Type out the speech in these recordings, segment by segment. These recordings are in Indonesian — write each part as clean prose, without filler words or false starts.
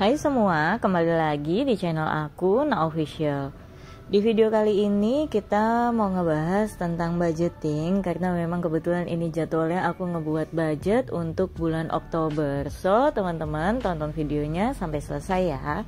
Hai semua, kembali lagi di channel aku, Na Official. Di video kali ini kita mau ngebahas tentang budgeting karena memang kebetulan ini jadwalnya aku ngebuat budget untuk bulan Oktober. So, teman-teman tonton videonya sampai selesai ya.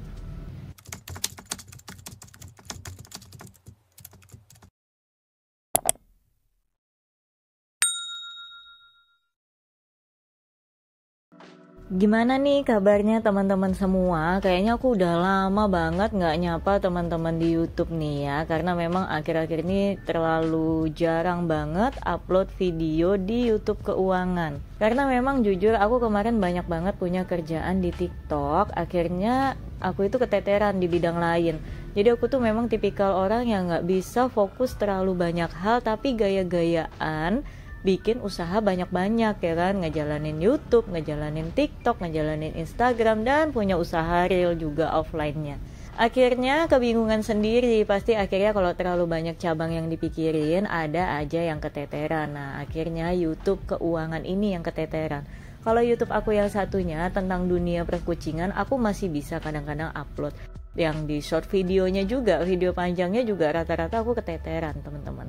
Gimana nih kabarnya teman-teman semua? Kayaknya aku udah lama banget nggak nyapa teman-teman di YouTube nih ya, karena memang akhir-akhir ini terlalu jarang banget upload video di YouTube keuangan. Karena memang jujur aku kemarin banyak banget punya kerjaan di TikTok, akhirnya aku itu keteteran di bidang lain. Jadi aku tuh memang tipikal orang yang nggak bisa fokus terlalu banyak hal, tapi gaya-gayaan bikin usaha banyak-banyak ya kan, ngejalanin YouTube, ngejalanin TikTok, ngejalanin Instagram, dan punya usaha real juga offline-nya. Akhirnya kebingungan sendiri, pasti akhirnya kalau terlalu banyak cabang yang dipikirin, ada aja yang keteteran. Nah akhirnya YouTube keuangan ini yang keteteran. Kalau YouTube aku yang satunya tentang dunia perkucingan, aku masih bisa kadang-kadang upload. Yang di short videonya juga, video panjangnya juga rata-rata aku keteteran teman-teman.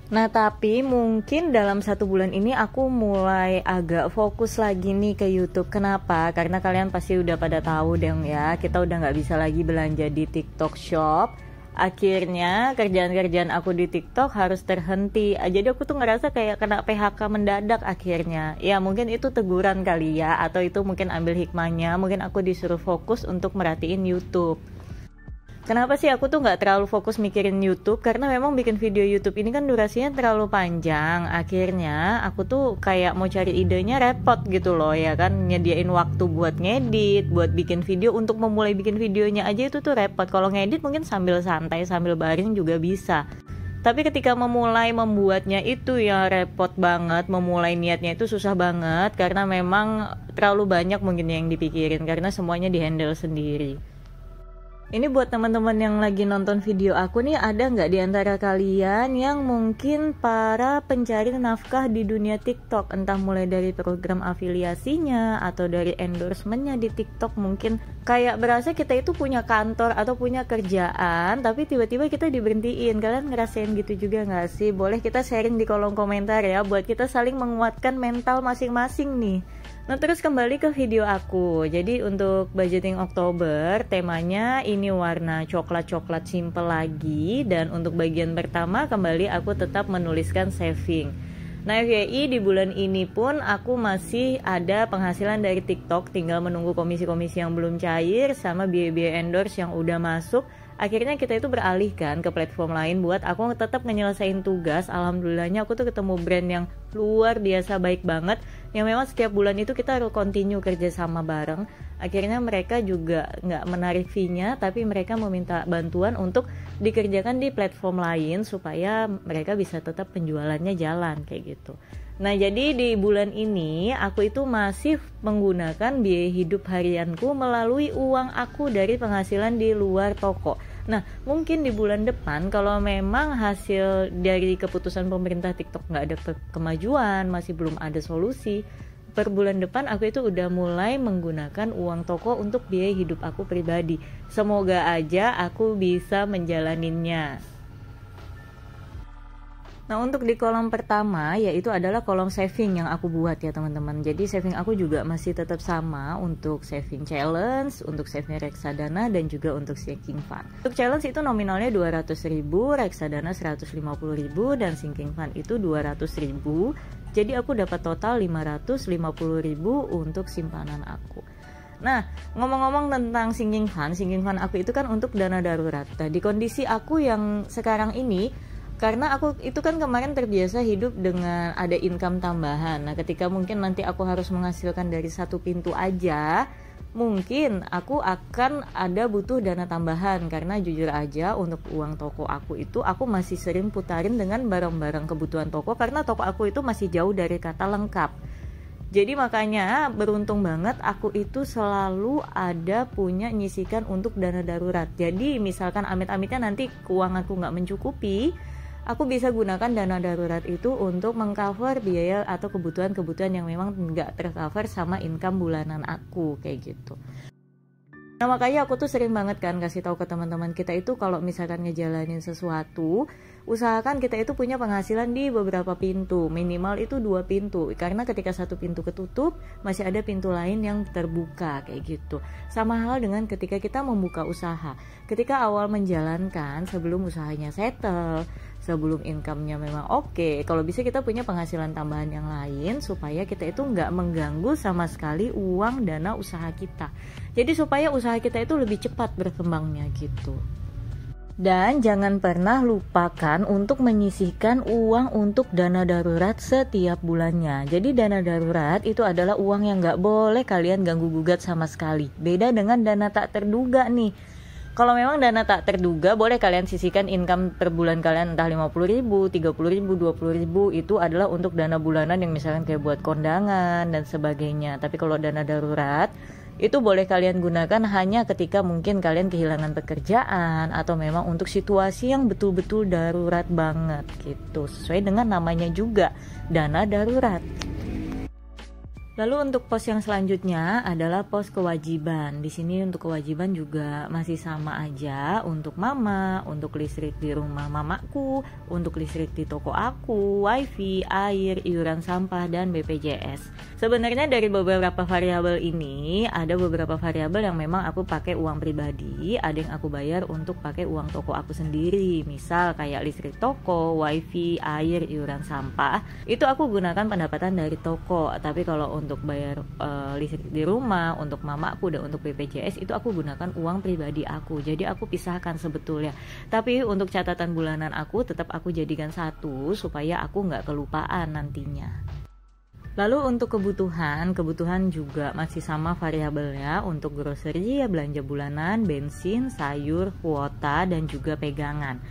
Nah tapi mungkin dalam 1 bulan ini aku mulai agak fokus lagi nih ke YouTube. Kenapa? Karena kalian pasti udah pada tahu dong ya, kita udah nggak bisa lagi belanja di TikTok Shop. Akhirnya kerjaan-kerjaan aku di TikTok harus terhenti. Jadi aku tuh ngerasa kayak kena PHK mendadak akhirnya. Ya mungkin itu teguran kali ya, atau itu mungkin ambil hikmahnya. Mungkin aku disuruh fokus untuk merhatiin YouTube. Kenapa sih aku tuh nggak terlalu fokus mikirin YouTube? Karena memang bikin video YouTube ini kan durasinya terlalu panjang. Akhirnya aku tuh kayak mau cari idenya repot gitu loh ya kan. Nyediain waktu buat ngedit, buat bikin video. Untuk memulai bikin videonya aja itu tuh repot. Kalau ngedit mungkin sambil santai, sambil baring juga bisa. Tapi ketika memulai membuatnya itu ya repot banget. Memulai niatnya itu susah banget. Karena memang terlalu banyak mungkin yang dipikirin. Karena semuanya dihandle sendiri. Ini buat teman-teman yang lagi nonton video aku nih, ada nggak di antara kalian yang mungkin para pencari nafkah di dunia TikTok? Entah mulai dari program afiliasinya atau dari endorsementnya di TikTok. Mungkin kayak berasa kita itu punya kantor atau punya kerjaan, tapi tiba-tiba kita diberhentiin. Kalian ngerasain gitu juga nggak sih? Boleh kita sharing di kolom komentar ya, buat kita saling menguatkan mental masing-masing nih. Nah terus kembali ke video aku. Jadi untuk budgeting Oktober, temanya ini warna coklat-coklat simple lagi. Dan untuk bagian pertama kembali aku tetap menuliskan saving. Nah FYI di bulan ini pun aku masih ada penghasilan dari TikTok. Tinggal menunggu komisi-komisi yang belum cair sama biaya-biaya endorse yang udah masuk. Akhirnya kita itu beralih kan ke platform lain buat aku tetap nyelesain tugas. Alhamdulillahnya aku tuh ketemu brand yang luar biasa baik banget, yang memang setiap bulan itu kita harus continue kerja sama bareng. Akhirnya mereka juga nggak menarik fee-nya, tapi mereka meminta bantuan untuk dikerjakan di platform lain supaya mereka bisa tetap penjualannya jalan kayak gitu. Nah jadi di bulan ini aku itu masih menggunakan biaya hidup harianku melalui uang aku dari penghasilan di luar toko. Nah mungkin di bulan depan kalau memang hasil dari keputusan pemerintah TikTok nggak ada kemajuan, masih belum ada solusi, per bulan depan aku itu udah mulai menggunakan uang toko untuk biaya hidup aku pribadi. Semoga aja aku bisa menjalaninnya. Nah untuk di kolom pertama yaitu adalah kolom saving yang aku buat ya teman-teman. Jadi saving aku juga masih tetap sama untuk saving challenge, untuk saving reksadana, dan juga untuk sinking fund. Untuk challenge itu nominalnya 200.000, reksadana 150.000, dan sinking fund itu 200.000. Jadi aku dapat total 550.000 untuk simpanan aku. Nah, ngomong-ngomong tentang sinking fund aku itu kan untuk dana darurat. Nah, di kondisi aku yang sekarang ini, karena aku itu kan kemarin terbiasa hidup dengan ada income tambahan. Nah ketika mungkin nanti aku harus menghasilkan dari satu pintu aja, mungkin aku akan ada butuh dana tambahan. Karena jujur aja untuk uang toko aku itu aku masih sering putarin dengan barang-barang kebutuhan toko, karena toko aku itu masih jauh dari kata lengkap. Jadi makanya beruntung banget aku itu selalu ada punya nyisikan untuk dana darurat. Jadi misalkan amit-amitnya nanti keuanganku nggak mencukupi, aku bisa gunakan dana darurat itu untuk mengcover biaya atau kebutuhan-kebutuhan yang memang nggak tercover sama income bulanan aku kayak gitu. Nah makanya aku tuh sering banget kan kasih tahu ke teman-teman kita itu kalau misalkan ngejalanin sesuatu, usahakan kita itu punya penghasilan di beberapa pintu, minimal itu 2 pintu, karena ketika satu pintu ketutup masih ada pintu lain yang terbuka kayak gitu. Sama hal dengan ketika kita membuka usaha, ketika awal menjalankan sebelum usahanya settle, sebelum income-nya memang oke, kalau bisa kita punya penghasilan tambahan yang lain supaya kita itu nggak mengganggu sama sekali uang dana usaha kita. Jadi supaya usaha kita itu lebih cepat berkembangnya gitu. Dan jangan pernah lupakan untuk menyisihkan uang untuk dana darurat setiap bulannya. Jadi dana darurat itu adalah uang yang nggak boleh kalian ganggu gugat sama sekali. Beda dengan dana tak terduga nih. Kalau memang dana tak terduga, boleh kalian sisihkan income per bulan kalian entah 50.000, 30.000, 20.000, itu adalah untuk dana bulanan yang misalkan kayak buat kondangan dan sebagainya. Tapi kalau dana darurat, itu boleh kalian gunakan hanya ketika mungkin kalian kehilangan pekerjaan atau memang untuk situasi yang betul-betul darurat banget gitu. Sesuai dengan namanya juga, dana darurat. Lalu untuk pos yang selanjutnya adalah pos kewajiban. Di sini untuk kewajiban juga masih sama aja, untuk mama, untuk listrik di rumah mamaku, untuk listrik di toko aku, wifi, air, iuran sampah, dan BPJS. Sebenarnya dari beberapa variabel ini, ada beberapa variabel yang memang aku pakai uang pribadi, ada yang aku bayar untuk pakai uang toko aku sendiri. Misal kayak listrik toko, wifi, air, iuran sampah, itu aku gunakan pendapatan dari toko. Tapi kalau untuk bayar listrik di rumah, untuk mamaku dan untuk BPJS itu aku gunakan uang pribadi aku. Jadi aku pisahkan sebetulnya. Tapi untuk catatan bulanan aku tetap aku jadikan satu supaya aku nggak kelupaan nantinya. Lalu untuk kebutuhan juga masih sama variabelnya. Untuk grocery ya belanja bulanan, bensin, sayur, kuota, dan juga pegangan.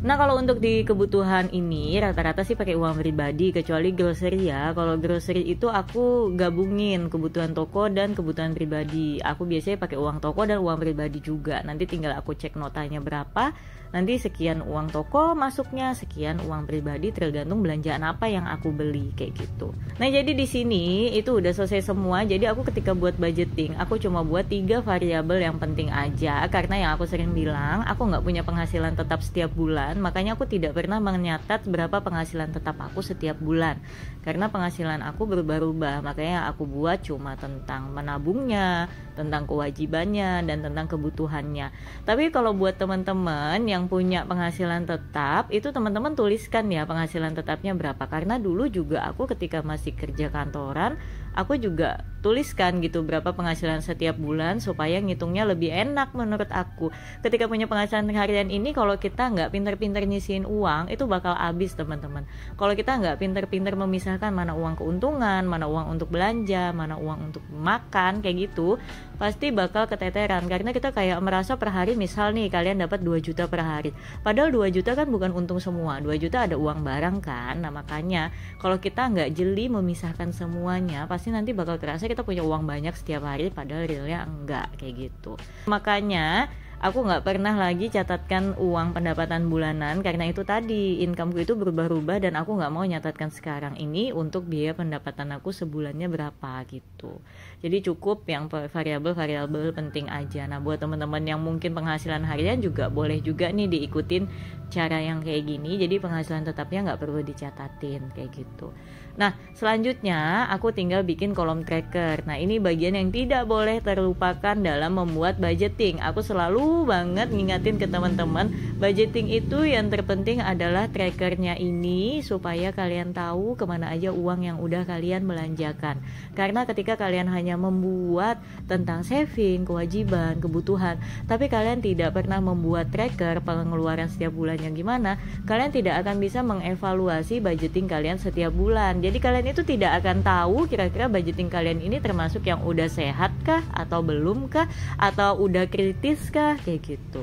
Nah kalau untuk di kebutuhan ini rata-rata sih pakai uang pribadi, kecuali grocery ya. Kalau grocery itu aku gabungin kebutuhan toko dan kebutuhan pribadi. Aku biasanya pakai uang toko dan uang pribadi juga. Nanti tinggal aku cek notanya berapa. Nanti sekian uang toko masuknya, sekian uang pribadi, tergantung belanjaan apa yang aku beli kayak gitu. Nah jadi di sini itu udah selesai semua. Jadi aku ketika buat budgeting, aku cuma buat 3 variabel yang penting aja. Karena yang aku sering bilang, aku nggak punya penghasilan tetap setiap bulan, makanya aku tidak pernah menyatat berapa penghasilan tetap aku setiap bulan. Karena penghasilan aku berubah-ubah, makanya aku buat cuma tentang menabungnya, tentang kewajibannya, dan tentang kebutuhannya. Tapi kalau buat teman-teman yang punya penghasilan tetap, itu teman-teman tuliskan ya penghasilan tetapnya berapa. Karena dulu juga aku ketika masih kerja kantoran, aku juga tuliskan gitu berapa penghasilan setiap bulan supaya ngitungnya lebih enak menurut aku. Ketika punya penghasilan harian ini, kalau kita nggak pinter-pinter nyisihin uang, itu bakal habis teman-teman. Kalau kita nggak pinter-pinter memisahkan mana uang keuntungan, mana uang untuk belanja, mana uang untuk makan kayak gitu, pasti bakal keteteran. Karena kita kayak merasa per hari, misal nih kalian dapat 2 juta per hari, padahal 2 juta kan bukan untung semua, 2 juta ada uang barang kan. Nah makanya kalau kita nggak jeli memisahkan semuanya, pasti nanti bakal terasa kita punya uang banyak setiap hari, padahal realnya enggak kayak gitu. Makanya aku nggak pernah lagi catatkan uang pendapatan bulanan, karena itu tadi incomeku itu berubah-ubah dan aku nggak mau nyatatkan sekarang ini untuk biaya pendapatan aku sebulannya berapa gitu. Jadi cukup yang variabel-variabel penting aja. Nah buat teman-teman yang mungkin penghasilan harian juga boleh juga nih diikutin cara yang kayak gini. Jadi penghasilan tetapnya nggak perlu dicatatin kayak gitu. Nah selanjutnya aku tinggal bikin kolom tracker. Nah ini bagian yang tidak boleh terlupakan dalam membuat budgeting. Aku selalu banget ngingatin ke teman-teman, budgeting itu yang terpenting adalah trackernya ini, supaya kalian tahu kemana aja uang yang udah kalian belanjakan. Karena ketika kalian hanya membuat tentang saving, kewajiban, kebutuhan, tapi kalian tidak pernah membuat tracker pengeluaran setiap bulannya gimana, kalian tidak akan bisa mengevaluasi budgeting kalian setiap bulan. Jadi kalian itu tidak akan tahu kira-kira budgeting kalian ini termasuk yang udah sehat kah atau belum kah, atau udah kritis kah, kayak gitu.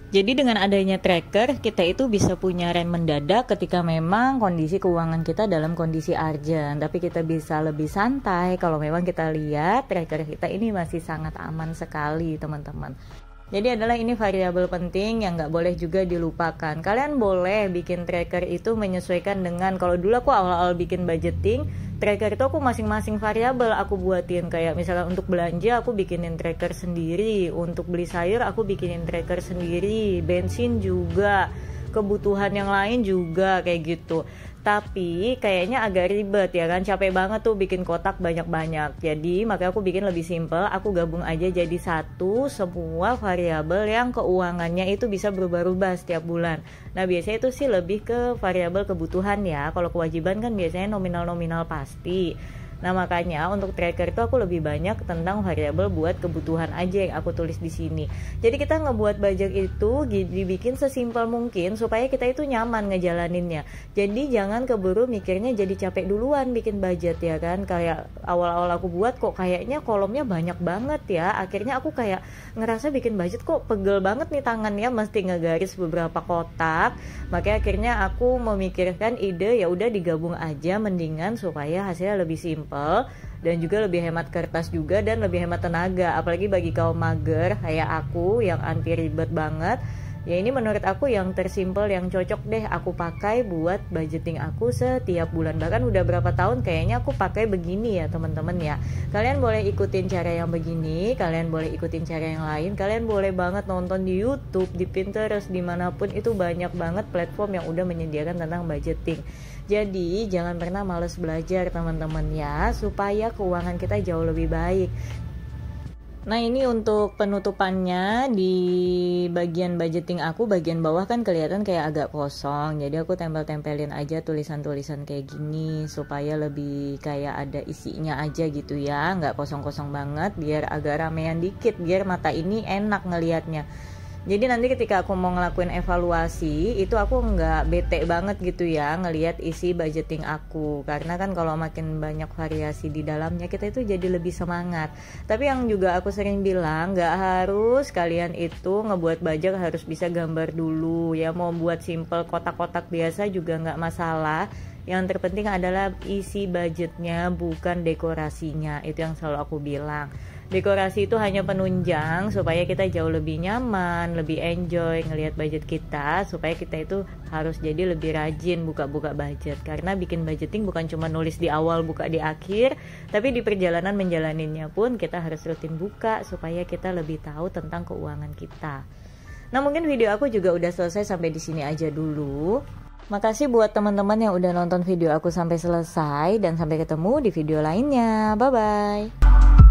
Jadi dengan adanya tracker, kita itu bisa punya rem mendadak ketika memang kondisi keuangan kita dalam kondisi urgent. Tapi kita bisa lebih santai kalau memang kita lihat tracker kita ini masih sangat aman sekali teman-teman. Jadi adalah ini variabel penting yang nggak boleh juga dilupakan. Kalian boleh bikin tracker itu menyesuaikan dengan, kalau dulu aku awal-awal bikin budgeting, tracker itu aku masing-masing variabel aku buatin. Kayak misalnya untuk belanja aku bikinin tracker sendiri, untuk beli sayur aku bikinin tracker sendiri, bensin juga, kebutuhan yang lain juga kayak gitu. Tapi kayaknya agak ribet ya kan, capek banget tuh bikin kotak banyak-banyak. Jadi makanya aku bikin lebih simple, aku gabung aja jadi satu semua variabel yang keuangannya itu bisa berubah-ubah setiap bulan. Nah biasanya itu sih lebih ke variabel kebutuhan ya. Kalau kewajiban kan biasanya nominal-nominal pasti. Nah makanya untuk tracker itu aku lebih banyak tentang variabel buat kebutuhan aja yang aku tulis di sini. Jadi kita ngebuat budget itu dibikin sesimpel mungkin supaya kita itu nyaman ngejalaninnya. Jadi jangan keburu mikirnya jadi capek duluan bikin budget ya kan. Kayak awal-awal aku buat kok kayaknya kolomnya banyak banget ya. Akhirnya aku kayak ngerasa bikin budget kok pegel banget nih tangannya, mesti ngegaris beberapa kotak. Makanya akhirnya aku memikirkan ide ya udah digabung aja mendingan supaya hasilnya lebih simpel dan juga lebih hemat kertas juga dan lebih hemat tenaga, apalagi bagi kaum mager kayak aku yang anti ribet banget. Ya ini menurut aku yang tersimpel, yang cocok deh aku pakai buat budgeting aku setiap bulan. Bahkan udah berapa tahun kayaknya aku pakai begini ya teman-teman ya. Kalian boleh ikutin cara yang begini, kalian boleh ikutin cara yang lain, kalian boleh banget nonton di YouTube, di Pinterest, dimanapun itu banyak banget platform yang udah menyediakan tentang budgeting. Jadi jangan pernah males belajar teman-teman ya, supaya keuangan kita jauh lebih baik. Nah ini untuk penutupannya di bagian budgeting aku, bagian bawah kan kelihatan kayak agak kosong. Jadi aku tempel-tempelin aja tulisan-tulisan kayak gini supaya lebih kayak ada isinya aja gitu ya, nggak kosong-kosong banget, biar agak ramean dikit, biar mata ini enak ngelihatnya. Jadi nanti ketika aku mau ngelakuin evaluasi itu aku nggak bete banget gitu ya ngelihat isi budgeting aku, karena kan kalau makin banyak variasi di dalamnya kita itu jadi lebih semangat. Tapi yang juga aku sering bilang, nggak harus kalian itu ngebuat budget harus bisa gambar dulu ya, mau buat simple kotak-kotak biasa juga nggak masalah. Yang terpenting adalah isi budgetnya, bukan dekorasinya. Itu yang selalu aku bilang. Dekorasi itu hanya penunjang supaya kita jauh lebih nyaman, lebih enjoy ngelihat budget kita, supaya kita itu harus jadi lebih rajin buka-buka budget. Karena bikin budgeting bukan cuma nulis di awal, buka di akhir, tapi di perjalanan menjalaninnya pun kita harus rutin buka supaya kita lebih tahu tentang keuangan kita. Nah, mungkin video aku juga udah selesai, sampai di sini aja dulu. Makasih buat teman-teman yang udah nonton video aku sampai selesai, dan sampai ketemu di video lainnya. Bye bye.